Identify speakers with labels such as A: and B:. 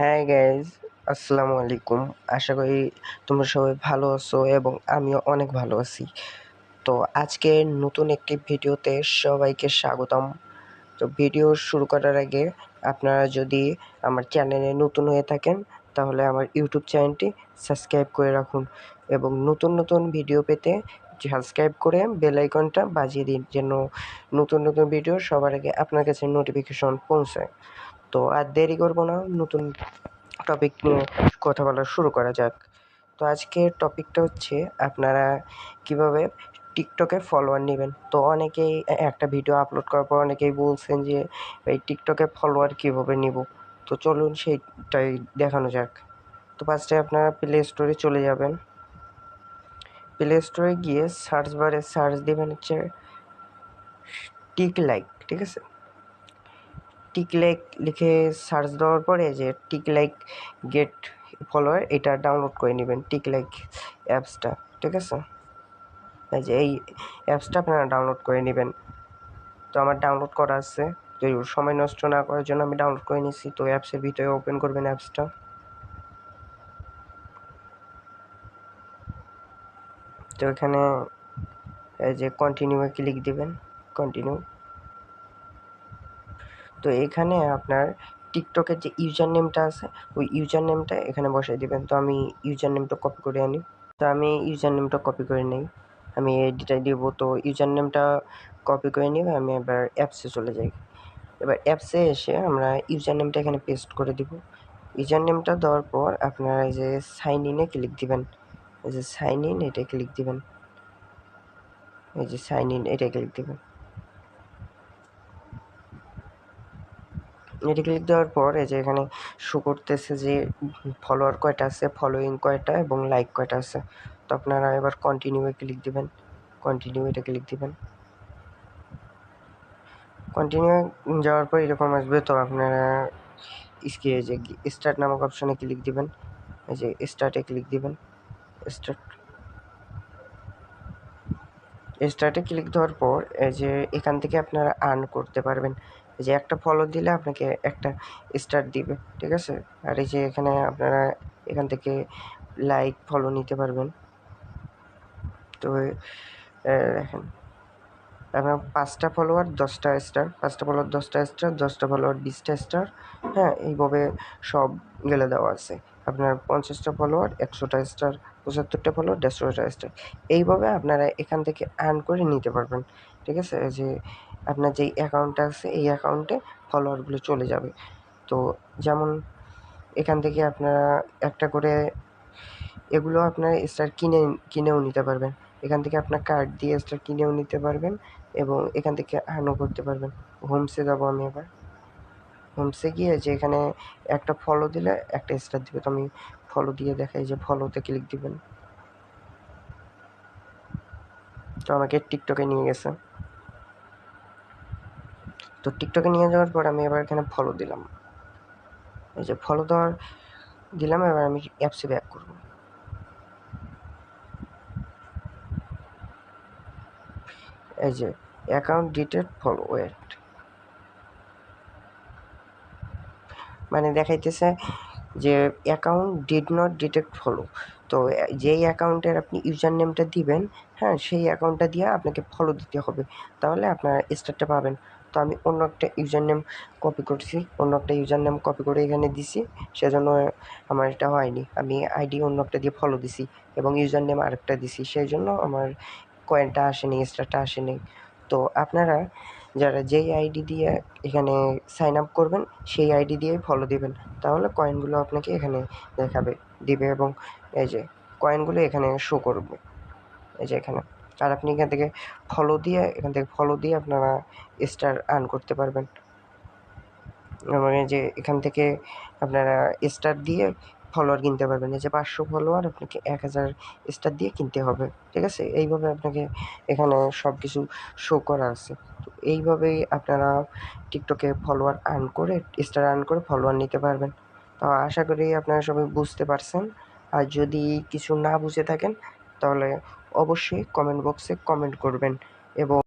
A: হ্যাঁ গাইজ, আসসালামু আলাইকুম। আশা করি তোমরা সবাই ভালো আছো এবং আমিও অনেক ভালো আছি। তো আজকে নতুন একটি ভিডিওতে সবাইকে স্বাগতম। তো ভিডিও শুরু করার আগে আপনারা যদি আমার চ্যানেলে নতুন হয়ে থাকেন তাহলে আমার ইউটিউব চ্যানেলটি সাবস্ক্রাইব করে রাখুন এবং নতুন নতুন ভিডিও পেতে সাবস্ক্রাইব করে বেল আইকনটা বাজিয়ে দিন, যেন নতুন নতুন ভিডিও সবার আগে আপনার কাছে নোটিফিকেশন পৌঁছায়। তো আর দেরি করব না, নতুন টপিক নিয়ে কথা বলা শুরু করা যাক। তো আজকের টপিকটা হচ্ছে আপনারা কিভাবে টিকটকে ফলোয়ার নেবেন। তো অনেকেই একটা ভিডিও আপলোড করার পর অনেকেই বলছেন যে এই টিকটকে ফলোয়ার কিভাবে নিব। তো চলুন সেইটাই দেখানো যাক। তো ফার্স্টে আপনারা প্লে স্টোরে চলে যাবেন। প্লে স্টোরে গিয়ে সার্চ বারে সার্চ দিবেন হচ্ছে টিক লাইক, ঠিক আছে। টিক লাইক লিখে সার্চ দেওয়ার পরে যে টিক লাইক গেট ফলোয়ার, এটা ডাউনলোড করে নেবেন, টিক লাইক অ্যাপসটা, ঠিক আছে। এই যে এই অ্যাপসটা আপনারা ডাউনলোড করে নেবেন। তো আমার ডাউনলোড করা আছে, তো সময় নষ্ট না করার জন্য আমি ডাউনলোড করে নিচ্ছি। তো অ্যাপসের ভিতরে ওপেন করবেন অ্যাপসটা। তো এখানে এই যে কন্টিনিউয়ে ক্লিক দিবেন, কন্টিনিউ। তো এখানে আপনার টিকটকের যে ইউজার নেমটা আছে ওই ইউজার নেমটা এখানে বসাই দিবেন। তো আমি ইউজার নেমটা কপি করে আনি। তো আমি ইউজার নেমটা কপি করে নিই, আমি এডিটাই দিব। তো ইউজার নেমটা কপি করে নিয়ে আমি এবার অ্যাপসে চলে যাই। এবার অ্যাপসে এসে আমরা ইউজার নেমটা এখানে পেস্ট করে দিব। ইউজার নেমটা দেওয়ার পর আপনারা এই যে সাইন ইনে ক্লিক দিবেন, এই যে সাইন ইন এটা ক্লিক দিবেন, এই যে সাইন ইন এটা ক্লিক দিবেন। এটা ক্লিক দেওয়ার পর এই যে এখানে শো করতেছে যে ফলোয়ার কয়টা আছে, ফলোয়িং কয়টা এবং লাইক কয়টা আছে। তো আপনারা এবার কন্টিনিউয়ে ক্লিক দিবেন, কন্টিনিউ এটা ক্লিক দিবেন। কন্টিনিউ যাওয়ার পর এরকম আসবে। তো আপনারা এই যে স্টার্ট নামক অপশনে ক্লিক দিবেন, এই যে স্টার্টে ক্লিক দিবেন। স্টার্টে ক্লিক দেওয়ার পর এই যে এখান থেকে আপনারা আর্ন করতে পারবেন। এই যে একটা ফলো দিলে আপনাকে একটা স্টার দিবে, ঠিক আছে। আর এই যে এখানে আপনারা এখান থেকে লাইক ফলো নিতে পারবেন। তো দেখেন আপনার 5টা ফলোয়ার 10টা স্টার, 5টা ফলোয়ার 10টা স্টার, 10টা ফলোয়ার 20টা স্টার। হ্যাঁ, এইভাবে সব গেলে দেওয়া আছে। আপনার 50টা ফলোয়ার 100টা স্টার, 75টা ফলোয়ার 150টা স্টার। এইভাবে আপনারা এখান থেকে আর্ন করে নিতে পারবেন, ঠিক আছে। যে আপনার যেই অ্যাকাউন্টটা আছে এই অ্যাকাউন্টে ফলোয়ারগুলো চলে যাবে। তো যেমন এখান থেকে আপনারা একটা করে এগুলো আপনার স্টার কিনেও নিতে পারবেন। এখান থেকে আপনার কার্ড দিয়ে স্টার কিনেও নিতে পারবেন এবং এখান থেকে আর্নও করতে পারবেন। হোমসে যাবো আমি এবার। হোমসে গিয়ে যে এখানে একটা ফলো দিলে একটা স্টার দিবে। তো আমি ফলো দিয়ে দেখাই, যে ফলোতে ক্লিক দিবেন। তো আমাকে টিকটকে নিয়ে গেছে। তো টিকটকে নিয়ে যাওয়ার পর আমি এবার এখানে ফলো দিলাম। এই যে ফলো দেওয়ার দিলাম, এবার আমি অ্যাপসে ব্যাক করবো। এই যে অ্যাকাউন্ট ডিটেড ফলো ওয়েট, মানে দেখাইতেছে যে account did not detect follow. তো যেই অ্যাকাউন্টের আপনি ইউজার নেমটা দিবেন, হ্যাঁ, সেই অ্যাকাউন্টটা দিয়ে আপনাকে ফলো দিতে হবে, তাহলে আপনার স্টারটা পাবেন। তো আমি অন্য একটা ইউজার নেম কপি করছি, অন্য একটা ইউজার নেম কপি করে এখানে দিছি, সেজন্য আমার এটা হয়নি। আমি আইডি অন্য একটা দিয়ে ফলো দিছি এবং ইউজার নেম আরেকটা দিছি, সেই জন্য আমার কয়েনটা আসেনি, স্টারটা আসেনি। তো আপনারা যারা যেই আইডি দিয়ে এখানে সাইন আপ করবেন সেই আইডি দিয়েই ফলো দিবেন, তাহলে কয়েনগুলো আপনাকে এখানে দিবে এবং এই যে কয়েনগুলো এখানে শো করবে, এই যে এখানে। আর আপনি এখান থেকে ফলো দিয়ে আপনারা স্টার আর্ন করতে পারবেন। মানে যে এখান থেকে আপনারা স্টার দিয়ে ফলোয়ার কিনতে পারবেন। এই যে 500 ফলোয়ার আপনাকে 1000 স্টার দিয়ে কিনতে হবে, ঠিক আছে। এইভাবে আপনাকে এখানে সব কিছু শো করা আছে। তো এইভাবেই আপনারা টিকটকে ফলোয়ার আর্ন করে স্টার আর্ন করে ফলোয়ার নিতে পারবেন। তো আশা করি আপনারা সবাই বুঝতে পারছেন। আর যদি কিছু না বুঝে থাকেন তাহলে অবশ্যই কমেন্ট বক্সে কমেন্ট করবেন এবং